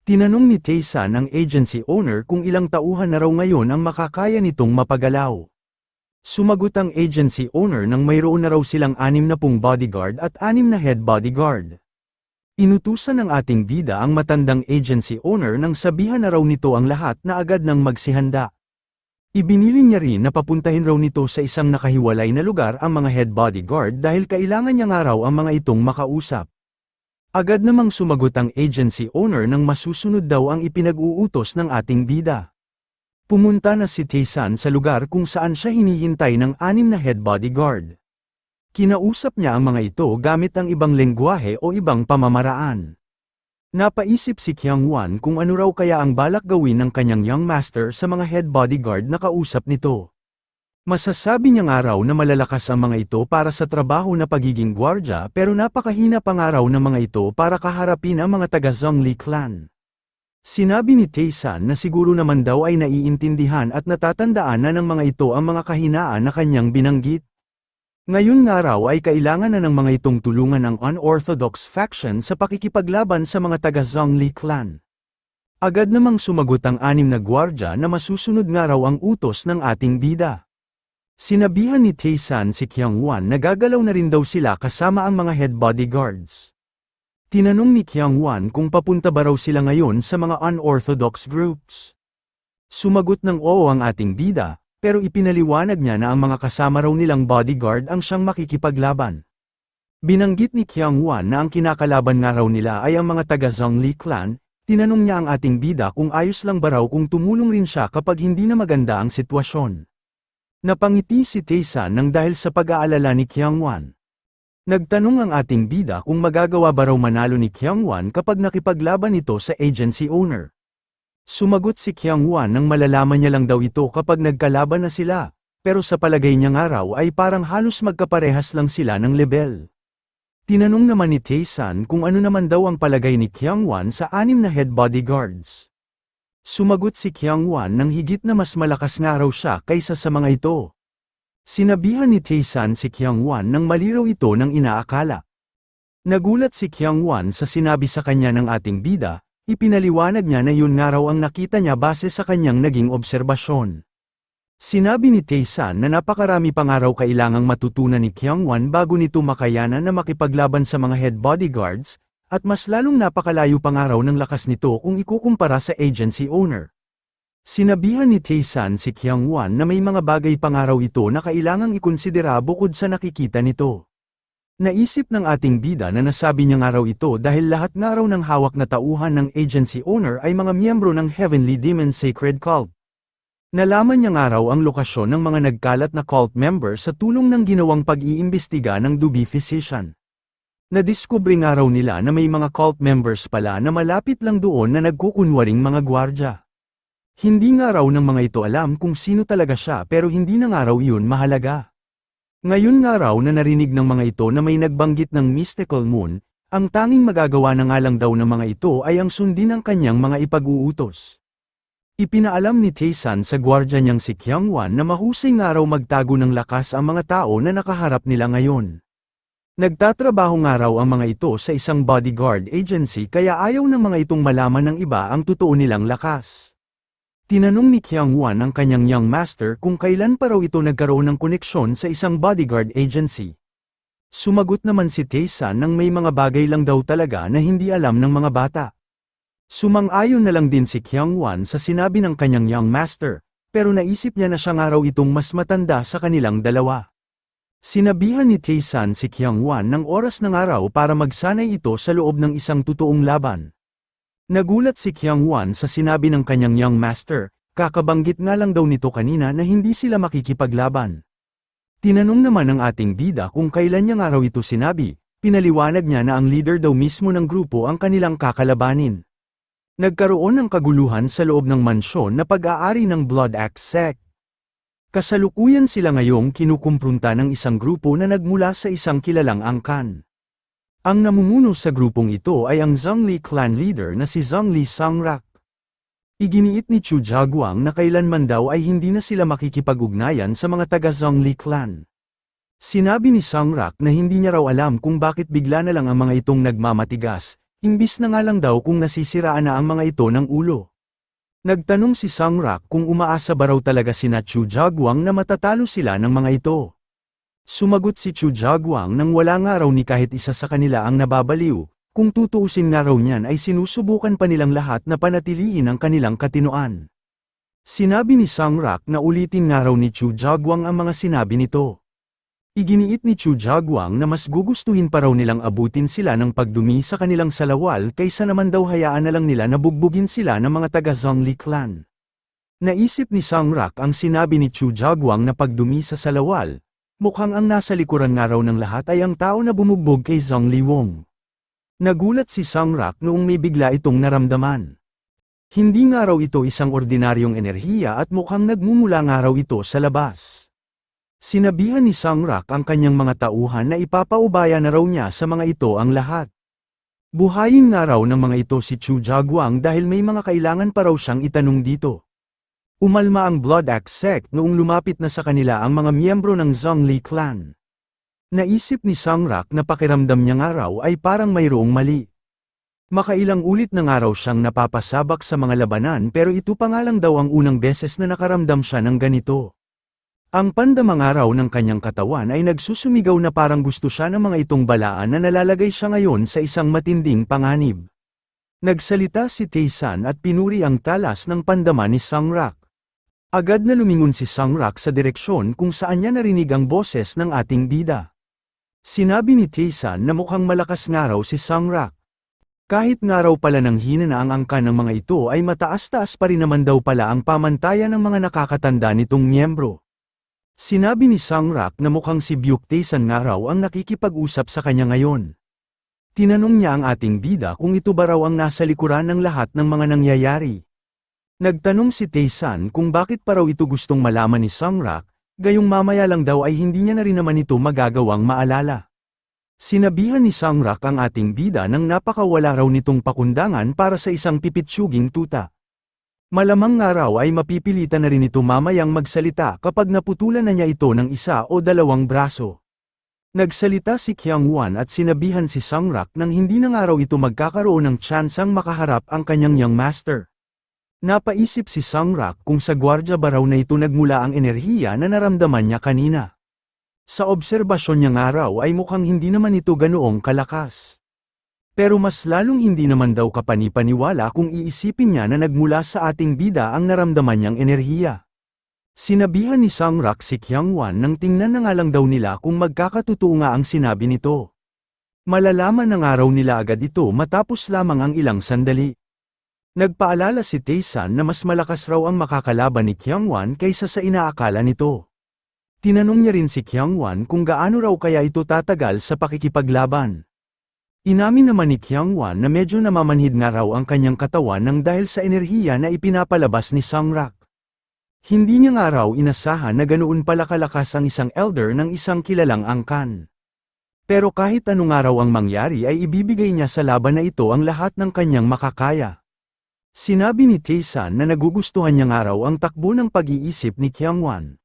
Tinanong ni Tae-san ang agency owner kung ilang tauhan na raw ngayon ang makakaya nitong mapagalaw. Sumagot ang agency owner nang mayroon na raw silang 60 bodyguard at 6 na head bodyguard. Inutusan ng ating bida ang matandang agency owner nang sabihan na raw nito ang lahat na agad nang magsihanda. Ibinili niya rin na papuntahin raw nito sa isang nakahiwalay na lugar ang mga head bodyguard dahil kailangan niya nga raw ang mga itong makausap. Agad namang sumagot ang agency owner nang masusunod daw ang ipinag-uutos ng ating bida. Pumunta na si Tae-san sa lugar kung saan siya hinihintay ng 6 na head bodyguard. Kinausap niya ang mga ito gamit ang ibang lengguwahe o ibang pamamaraan. Napaisip si Kyung-won kung ano raw kaya ang balak gawin ng kanyang young master sa mga head bodyguard na kausap nito. Masasabi niya nga raw na malalakas ang mga ito para sa trabaho na pagiging gwardya pero napakahina pa nga raw ng mga ito para kaharapin ang mga taga-Zhongli clan. Sinabi ni Tae-san na siguro naman daw ay naiintindihan at natatandaan na ng mga ito ang mga kahinaan na kanyang binanggit. Ngayon nga raw ay kailangan na ng mga itong tulungan ang unorthodox faction sa pakikipaglaban sa mga taga-Zhongli clan. Agad namang sumagot ang 6 na gwardya na masusunod nga raw ang utos ng ating bida. Sinabihan ni Tae-san si Kyung-won na gagalaw na rin daw sila kasama ang mga head bodyguards. Tinanong ni Kyung-won kung papunta ba raw sila ngayon sa mga unorthodox groups. Sumagot ng oo ang ating bida, pero ipinaliwanag niya na ang mga kasama raw nilang bodyguard ang siyang makikipaglaban. Binanggit ni Kyung-won na ang kinakalaban nga raw nila ay ang mga taga-Zhongli clan. Tinanong niya ang ating bida kung ayos lang ba raw kung tumulong rin siya kapag hindi na maganda ang sitwasyon. Napangiti si Tae-san nang dahil sa pag-aalala ni Kyung-won. Nagtanong ang ating bida kung magagawa ba raw manalo ni Kyung-won kapag nakipaglaban ito sa agency owner. Sumagot si Kyung-won nang malalaman niya lang daw ito kapag nagkalaban na sila, pero sa palagay niya nga raw ay parang halos magkaparehas lang sila ng level. Tinanong naman ni Tae-san kung ano naman daw ang palagay ni Kyung-won sa 6 na head bodyguards. Sumagot si Kyung-won nang higit na mas malakas nga raw siya kaysa sa mga ito. Sinabihan ni Tae-san si Kyung-won nang mali raw ito ng inaakala. Nagulat si Kyung-won sa sinabi sa kanya ng ating bida, ipinaliwanag niya na yun nga raw ang nakita niya base sa kanyang naging obserbasyon. Sinabi ni Tae-san na napakarami pa nga raw kailangang matutunan ni Kyung-won bago nito makayanan na makipaglaban sa mga head bodyguards, at mas lalong napakalayo pa nga raw ng lakas nito kung ikukumpara sa agency owner. Sinabihan ni Tae-san si Kyung-won na may mga bagay pa nga raw ito na kailangang ikonsidera bukod sa nakikita nito. Naisip ng ating bida na nasabi niya nga raw ito dahil lahat nga raw ng hawak na tauhan ng agency owner ay mga miyembro ng Heavenly Demon Sacred Cult. Nalaman niya nga raw ang lokasyon ng mga nagkalat na cult member sa tulong ng ginawang pag-iimbestiga ng Dubi Physician. Nadiskubre nga raw nila na may mga cult members pala na malapit lang doon na nagkukunwaring mga gwardya. Hindi nga raw ng mga ito alam kung sino talaga siya pero hindi na nga raw iyon mahalaga. Ngayon nga raw na narinig ng mga ito na may nagbanggit ng mystical moon, ang tanging magagawa na nga lang daw ng mga ito ay ang sundin ng kanyang mga ipag-uutos. Ipinaalam ni Tae-san sa gwardya niyang si Kyung-won na mahusay nga raw magtago ng lakas ang mga tao na nakaharap nila ngayon. Nagtatrabaho nga raw ang mga ito sa isang bodyguard agency kaya ayaw ng mga itong malaman ng iba ang totoo nilang lakas. Tinanong ni Kyung-won ang kanyang young master kung kailan pa raw ito nagkaroon ng koneksyon sa isang bodyguard agency. Sumagot naman si Tae-san nang may mga bagay lang daw talaga na hindi alam ng mga bata. Sumang-ayon na lang din si Kyung-won sa sinabi ng kanyang young master, pero naisip niya na siya nga raw itong mas matanda sa kanilang dalawa. Sinabihan ni Tae-san si Kyung-won ng oras ng araw para magsanay ito sa loob ng isang totoong laban. Nagulat si Kyung-won sa sinabi ng kanyang young master, kakabanggit nga lang daw nito kanina na hindi sila makikipaglaban. Tinanong naman ng ating bida kung kailan niya nga raw ito sinabi, pinaliwanag niya na ang leader daw mismo ng grupo ang kanilang kakalabanin. Nagkaroon ng kaguluhan sa loob ng mansyon na pag-aari ng Blood Axe sect. Kasalukuyan sila ngayong kinukumprunta ng isang grupo na nagmula sa isang kilalang angkan. Ang namumuno sa grupong ito ay ang Zhongli clan leader na si Zhongli Sangrak. Iginiit ni Chu Jiaguang na kailanman daw ay hindi na sila makikipag-ugnayan sa mga taga-Zhongli clan. Sinabi ni Sangrak na hindi niya raw alam kung bakit bigla na lang ang mga itong nagmamatigas, Imbis na nga lang daw kung nasisiraan na ang mga ito ng ulo. Nagtanong si Sangrak kung umaasa ba raw talaga sina Chu Jagwang na matatalo sila ng mga ito. Sumagot si Chu Jagwang nang wala nga raw ni kahit isa sa kanila ang nababaliw, kung tutuusin nga raw niyan ay sinusubukan pa nilang lahat na panatilihin ang kanilang katinoan. Sinabi ni Sangrak na ulitin nga raw ni Chu Jagwang ang mga sinabi nito. Iginiit ni Chu Jagwang na mas gugustuhin pa raw nilang abutin sila ng pagdumi sa kanilang salawal kaysa naman daw hayaan na lang nila na bugbugin sila ng mga taga Zhongli clan. Naisip ni Sangrak ang sinabi ni Chu Jagwang na pagdumi sa salawal, mukhang ang nasa likuran nga raw ng lahat ay ang tao na bumugbog kay Zhongli Wong. Nagulat si Sangrak noong may bigla itong naramdaman. Hindi nga raw ito isang ordinaryong enerhiya at mukhang nagmumula nga raw ito sa labas. Sinabihan ni Sangrak ang kanyang mga tauhan na ipapaubaya na raw niya sa mga ito ang lahat. Buhayin nga raw ng mga ito si Chu Jagwang dahil may mga kailangan pa raw siyang itanong dito. Umalma ang Blood Axe sect noong lumapit na sa kanila ang mga miyembro ng Zhongli clan. Naisip ni Sangrak na pakiramdam niya nga raw ay parang mayroong mali. Makailang ulit na nga raw siyang napapasabak sa mga labanan pero ito pa nga lang daw ang unang beses na nakaramdam siya ng ganito. Ang pandamang araw ng kanyang katawan ay nagsusumigaw na parang gusto siya ng mga itong balaan na nalalagay siya ngayon sa isang matinding panganib. Nagsalita si Taesan at pinuri ang talas ng pandama ni Sangrak. Agad na lumingon si Sangrak sa direksyon kung saan niya narinig ang boses ng ating bida. Sinabi ni Taesan na mukhang malakas nga raw si Sangrak. Kahit nga raw pala nang hina na ang angkan ng mga ito ay mataas-taas pa rin naman daw pala ang pamantayan ng mga nakakatanda nitong miyembro. Sinabi ni Sangrak na mukhang si Byuk Taesan nga raw ang nakikipag-usap sa kanya ngayon. Tinanong niya ang ating bida kung ito ba raw ang nasa likuran ng lahat ng mga nangyayari. Nagtanong si Taesan kung bakit pa raw ito gustong malaman ni Sangrak, gayong mamaya lang daw ay hindi niya na rin naman ito magagawang maalala. Sinabihan ni Sangrak ang ating bida nang napakawala raw nitong pakundangan para sa isang pipitsyuging tuta. Malamang nga raw ay mapipilitan na rin ito mamayang magsalita kapag naputulan na niya ito ng isa o dalawang braso. Nagsalita si Kyungwan at sinabihan si Sangrak nang hindi na nga raw ito magkakaroon ng tsansang makaharap ang kanyang young master. Napaisip si Sangrak kung sa gwardya ba raw na ito nagmula ang enerhiya na naramdaman niya kanina. Sa obserbasyon niya nga raw ay mukhang hindi naman ito ganoong kalakas. Pero mas lalong hindi naman daw kapanipaniwala kung iisipin niya na nagmula sa ating bida ang naramdaman niyang enerhiya. Sinabihan ni Sangrak si Kyungwan nang tingnan na nga lang daw nila kung magkakatotoo nga ang sinabi nito. Malalaman na nga raw nila agad ito matapos lamang ang ilang sandali. Nagpaalala si Taesan na mas malakas raw ang makakalaban ni Kyungwan kaysa sa inaakala nito. Tinanong niya rin si Kyungwan kung gaano raw kaya ito tatagal sa pakikipaglaban. Inamin naman ni Kyungwan na medyo namamanhid nga raw ang kanyang katawan nang dahil sa enerhiya na ipinapalabas ni Sangrak. Hindi niya nga raw inasahan na ganoon pala kalakas ang isang elder ng isang kilalang angkan. Pero kahit ano nga raw ang mangyari ay ibibigay niya sa laban na ito ang lahat ng kanyang makakaya. Sinabi ni Taesan na nagugustuhan niya nga raw ang takbo ng pag-iisip ni Kyungwan.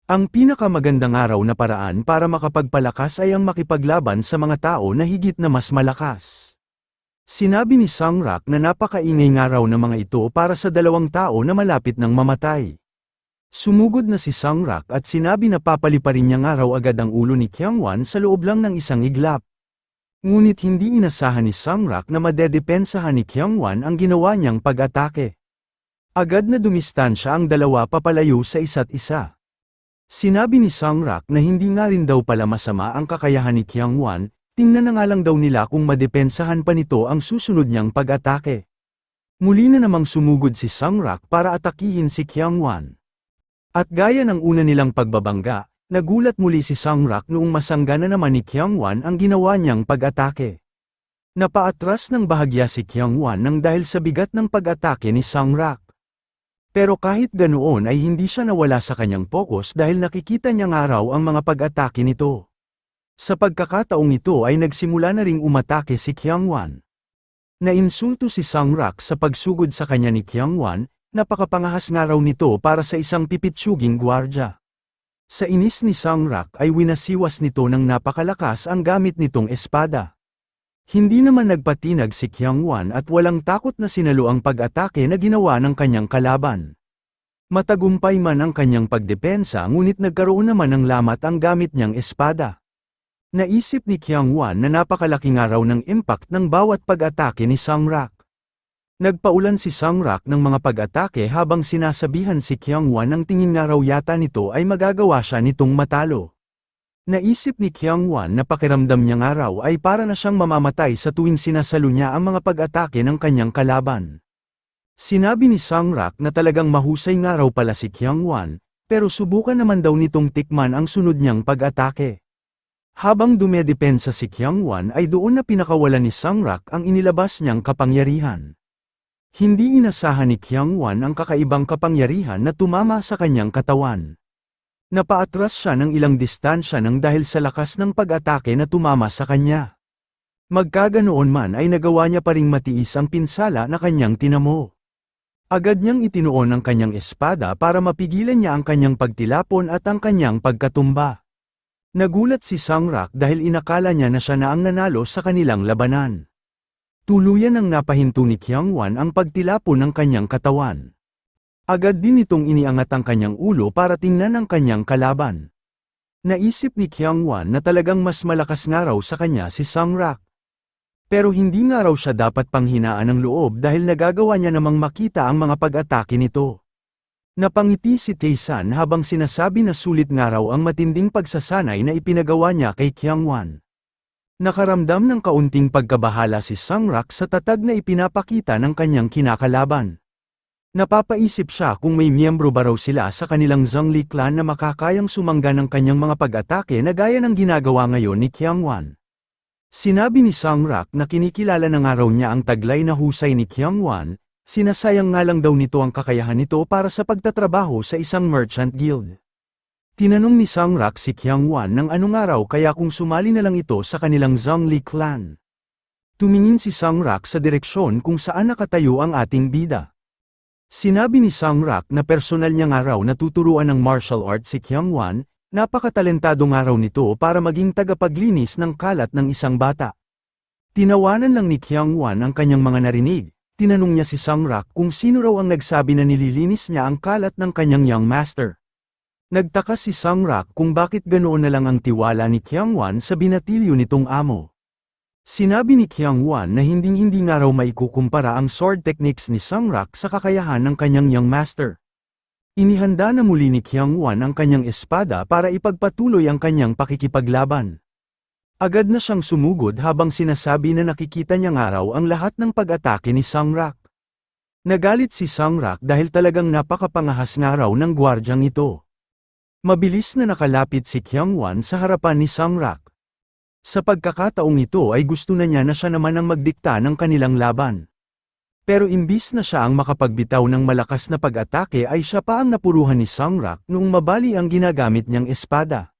Ang pinakamagandang araw na paraan para makapagpalakas ay ang makipaglaban sa mga tao na higit na mas malakas. Sinabi ni Sangrak na napakaingay nga raw ng mga ito para sa dalawang tao na malapit ng mamatay. Sumugod na si Sangrak at sinabi na papaliparin niya nga raw agad ang ulo ni Kyungwan sa loob lang ng isang iglap. Ngunit hindi inasahan ni Sangrak na madedepensahan ni Kyungwan ang ginawa niyang pag-atake. Agad na dumistansya ang dalawa papalayo sa isa't isa. Sinabi ni Sangrak na hindi nga rin daw pala masama ang kakayahan ni Kyungwan, tingnan na nga lang daw nila kung madepensahan pa nito ang susunod niyang pag-atake. Muli na namang sumugod si Sangrak para atakihin si Kyungwan. At gaya ng una nilang pagbabangga, nagulat muli si Sangrak noong masangga na naman ni Kyungwan ang ginawa niyang pag-atake. Napaatras ng bahagya si Kyungwan nang dahil sa bigat ng pag-atake ni Sangrak. Pero kahit ganoon ay hindi siya nawala sa kanyang focus dahil nakikita niya nga raw ang mga pag-atake nito. Sa pagkakataong ito ay nagsimula na ring umatake si Kyungwan. Nainsulto si Sangrak sa pagsugod sa kanya ni Kyungwan, napakapangahas nga raw nito para sa isang pipitsyuging gwardya. Sa inis ni Sangrak ay winasiwas nito ng napakalakas ang gamit nitong espada. Hindi naman nagpatinag si Qiangwan at walang takot na sinalo ang pag-atake na ginawa ng kanyang kalaban. Matagumpay man ang kanyang pagdepensa ngunit nagkaroon naman ng lamat ang gamit niyang espada. Naisip ni Qiangwan na napakalaking araw ng impact ng bawat pag-atake ni Sangrak. Nagpaulan si Sangrak ng mga pag-atake habang sinasabihan si Qiangwan ng tingin nga raw yata nito ay magagawa siya nitong matalo. Naisip ni Qiangwan na pakiramdam niya nga raw ay para na siyang mamamatay sa tuwing sinasalo niya ang mga pag-atake ng kanyang kalaban. Sinabi ni Sangrak na talagang mahusay nga raw pala si Qiangwan, pero subukan naman daw nitong tikman ang sunod niyang pag-atake. Habang dumedepensa si Qiangwan ay doon na pinakawalan ni Sangrak ang inilabas niyang kapangyarihan. Hindi inasahan ni Qiangwan ang kakaibang kapangyarihan na tumama sa kanyang katawan. Napaatras siya ng ilang distansya nang dahil sa lakas ng pag-atake na tumama sa kanya. Magkaganoon man ay nagawa niya pa ring matiis ang pinsala na kanyang tinamo. Agad niyang itinuon ang kanyang espada para mapigilan niya ang kanyang pagtilapon at ang kanyang pagkatumba. Nagulat si Sangrak dahil inakala niya na siya na ang nanalo sa kanilang labanan. Tuluyan ang napahinto ni Qiangwan ang pagtilapon ng kanyang katawan. Agad din itong iniangat ang kanyang ulo para tingnan ang kanyang kalaban. Naisip ni Qiangwan na talagang mas malakas nga raw sa kanya si Sangrak. Pero hindi nga raw siya dapat panghinaan ng loob dahil nagagawa niya namang makita ang mga pag-atake nito. Napangiti si Taesan habang sinasabi na sulit nga raw ang matinding pagsasanay na ipinagawa niya kay Qiangwan. Nakaramdam ng kaunting pagkabahala si Sangrak sa tatag na ipinapakita ng kanyang kinakalaban. Napapaisip siya kung may miyembro ba raw sila sa kanilang Zhongli clan na makakayang sumangga ng kanyang mga pag-atake na gaya ng ginagawa ngayon ni Qiangwan. Sinabi ni Sangrak na kinikilala na nga raw niya ang taglay na husay ni Qiangwan, sinasayang nga lang daw nito ang kakayahan nito para sa pagtatrabaho sa isang merchant guild. Tinanong ni Sangrak si Qiangwan ng anong araw kaya kung sumali na lang ito sa kanilang Zhongli clan. Tumingin si Sangrak sa direksyon kung saan nakatayo ang ating bida. Sinabi ni Sangrak na personal niya nga raw natuturuan ng martial arts si Qiangwan, napakatalentado nga raw nito para maging tagapaglinis ng kalat ng isang bata. Tinawanan lang ni Qiangwan ang kanyang mga narinig, tinanong niya si Sangrak kung sino raw ang nagsabi na nililinis niya ang kalat ng kanyang young master. Nagtaka si Sangrak kung bakit ganoon na lang ang tiwala ni Qiangwan sa binatilyo nitong amo. Sinabi ni Qiangwan na hinding-hindi nga raw maikukumpara ang sword techniques ni Sangrak sa kakayahan ng kanyang young master. Inihanda na muli ni Qiangwan ang kanyang espada para ipagpatuloy ang kanyang pakikipaglaban. Agad na siyang sumugod habang sinasabi na nakikita niya nga raw ang lahat ng pag-atake ni Sangrak. Nagalit si Sangrak dahil talagang napakapangahas nga raw ng gwardyang ito. Mabilis na nakalapit si Qiangwan sa harapan ni Sangrak. Sa pagkakataong ito ay gusto na niya na siya naman ang magdikta ng kanilang laban. Pero imbis na siya ang makapagbitaw ng malakas na pag-atake ay siya pa ang napuruhan ni Sangrak noong mabali ang ginagamit niyang espada.